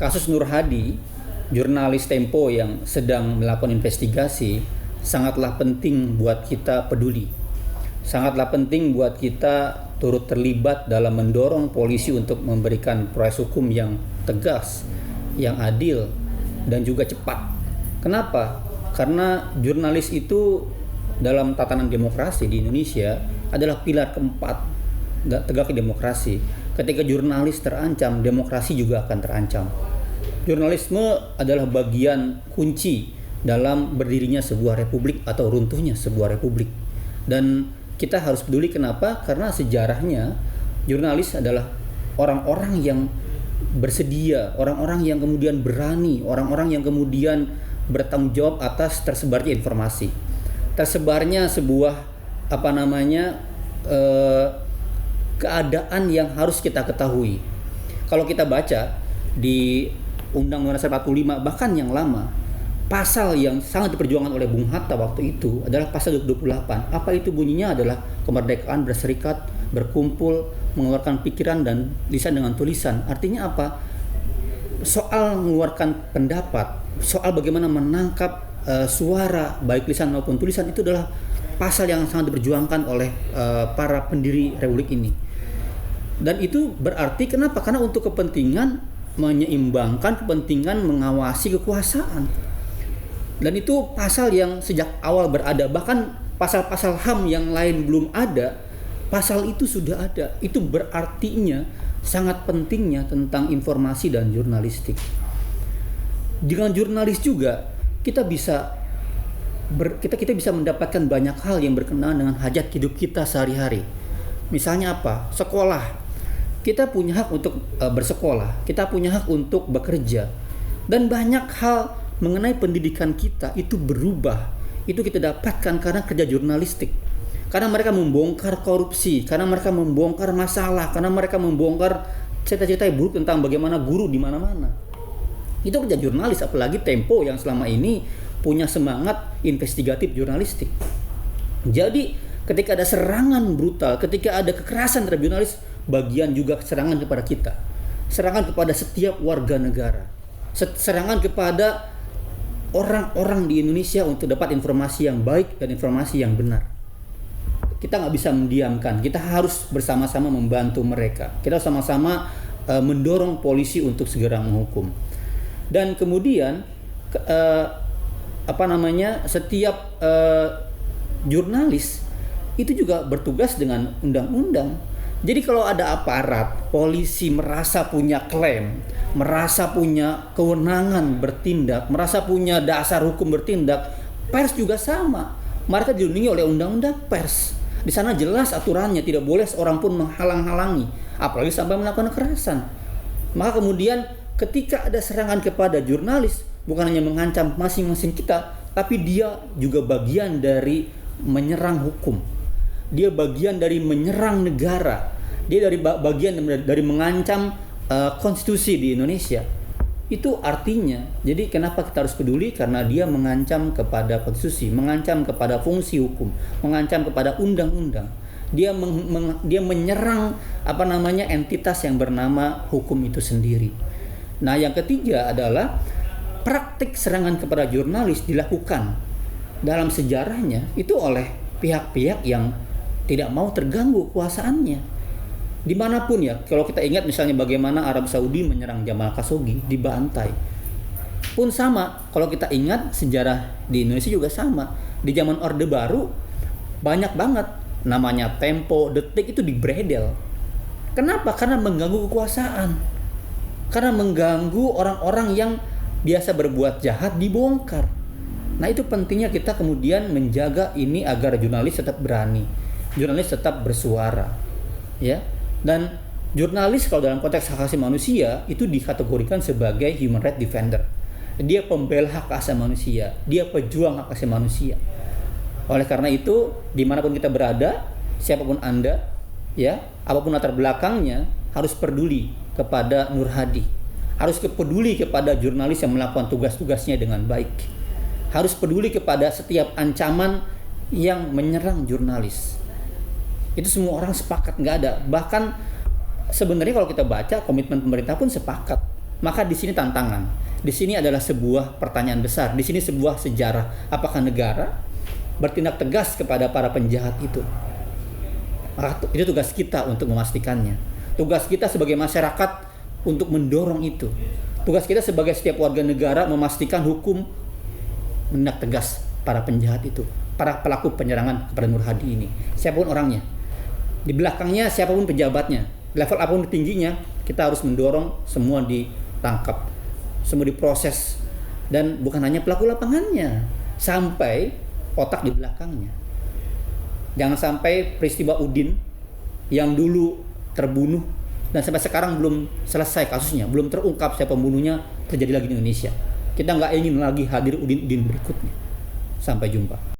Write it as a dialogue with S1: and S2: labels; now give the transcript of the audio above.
S1: kasus Nur Hadi, jurnalis Tempo yang sedang melakukan investigasi, sangatlah penting buat kita peduli. Sangatlah penting buat kita turut terlibat dalam mendorong polisi untuk memberikan proses hukum yang tegas, yang adil, dan juga cepat. Kenapa? Karena jurnalis itu dalam tatanan demokrasi di Indonesia adalah pilar keempat tegaknya demokrasi. Ketika jurnalis terancam, demokrasi juga akan terancam. Jurnalisme adalah bagian kunci dalam berdirinya sebuah republik atau runtuhnya sebuah republik. Dan kita harus peduli, kenapa? Karena sejarahnya jurnalis adalah orang-orang yang bersedia, orang-orang yang kemudian berani, orang-orang yang kemudian bertanggung jawab atas tersebarnya informasi. Tersebarnya sebuah keadaan yang harus kita ketahui. Kalau kita baca di Undang-Undang 45 bahkan yang lama, pasal yang sangat diperjuangkan oleh Bung Hatta waktu itu adalah pasal 28. Apa itu bunyinya? Adalah kemerdekaan berserikat, berkumpul, mengeluarkan pikiran dan lisan dengan tulisan. Artinya apa? Soal mengeluarkan pendapat, soal bagaimana menangkap suara baik lisan maupun tulisan, itu adalah pasal yang sangat diperjuangkan oleh para pendiri republik ini. Dan itu berarti kenapa? Karena untuk kepentingan menyeimbangkan, kepentingan mengawasi kekuasaan. Dan itu pasal yang sejak awal berada. Bahkan pasal-pasal HAM yang lain belum ada, pasal itu sudah ada. Itu berartinya sangat pentingnya tentang informasi dan jurnalistik. Dengan jurnalis juga kita bisa mendapatkan banyak hal yang berkenaan dengan hajat hidup kita sehari-hari. Misalnya apa? Sekolah. Kita punya hak untuk bersekolah, kita punya hak untuk bekerja, dan banyak hal mengenai pendidikan kita itu berubah. Itu kita dapatkan karena kerja jurnalistik, karena mereka membongkar korupsi, karena mereka membongkar masalah, karena mereka membongkar cerita-cerita yang buruk tentang bagaimana guru di mana-mana. Itu kerja jurnalis, apalagi Tempo yang selama ini punya semangat investigatif jurnalistik. Jadi ketika ada serangan brutal, ketika ada kekerasan terhadap jurnalis, bagian juga serangan kepada kita, serangan kepada setiap warga negara, serangan kepada orang-orang di Indonesia untuk dapat informasi yang baik dan informasi yang benar. Kita nggak bisa mendiamkan, kita harus bersama-sama membantu mereka, kita sama-sama mendorong polisi untuk segera menghukum. Dan kemudian setiap jurnalis itu juga bertugas dengan undang-undang. Jadi kalau ada aparat, polisi merasa punya klaim, merasa punya kewenangan bertindak, merasa punya dasar hukum bertindak, pers juga sama. Mereka dilindungi oleh undang-undang pers. Di sana jelas aturannya, tidak boleh seorang pun menghalang-halangi, apalagi sampai melakukan kekerasan. Maka kemudian ketika ada serangan kepada jurnalis, bukan hanya mengancam masing-masing kita, tapi dia juga bagian dari menyerang hukum. Dia bagian dari menyerang negara. Dia bagian dari mengancam konstitusi di Indonesia. Itu artinya, jadi kenapa kita harus peduli? Karena dia mengancam kepada konstitusi, mengancam kepada fungsi hukum, mengancam kepada undang-undang. Dia menyerang entitas yang bernama hukum itu sendiri. Nah, yang ketiga adalah praktik serangan kepada jurnalis dilakukan dalam sejarahnya itu oleh pihak-pihak yang tidak mau terganggu kekuasaannya. Dimanapun ya, kalau kita ingat misalnya bagaimana Arab Saudi menyerang Jamal Khashoggi, dibantai. Pun sama, kalau kita ingat sejarah di Indonesia juga sama. Di zaman Orde Baru, banyak banget namanya Tempo, Detik itu dibredel. Kenapa? Karena mengganggu kekuasaan. Karena mengganggu orang-orang yang biasa berbuat jahat dibongkar. Nah, itu pentingnya kita kemudian menjaga ini agar jurnalis tetap berani, jurnalis tetap bersuara, ya. Dan jurnalis kalau dalam konteks hak asasi manusia itu dikategorikan sebagai human rights defender. Dia pembela hak asasi manusia, dia pejuang hak asasi manusia. Oleh karena itu, dimanapun kita berada, siapapun Anda, ya, apapun latar belakangnya, harus peduli kepada Nur Hadi, harus peduli kepada jurnalis yang melakukan tugas-tugasnya dengan baik, harus peduli kepada setiap ancaman yang menyerang jurnalis. Itu semua orang sepakat, nggak ada. Bahkan sebenarnya kalau kita baca komitmen pemerintah pun sepakat Maka di sini tantangan. Di sini adalah sebuah pertanyaan besar. Di sini sebuah sejarah. Apakah negara bertindak tegas kepada para penjahat itu? Maka itu tugas kita untuk memastikannya. Tugas kita sebagai masyarakat untuk mendorong itu. Tugas kita sebagai setiap warga negara memastikan hukum menindak tegas para penjahat itu, para pelaku penyerangan kepada Nur Hadi ini. Siapapun orangnya. Di belakangnya siapapun pejabatnya, level apapun tingginya, kita harus mendorong semua ditangkap, semua diproses, dan bukan hanya pelaku lapangannya, sampai otak di belakangnya. Jangan sampai peristiwa Udin yang dulu terbunuh dan sampai sekarang belum selesai kasusnya, belum terungkap siapa pembunuhnya, terjadi lagi di Indonesia. Kita nggak ingin lagi hadir Udin berikutnya. Sampai jumpa.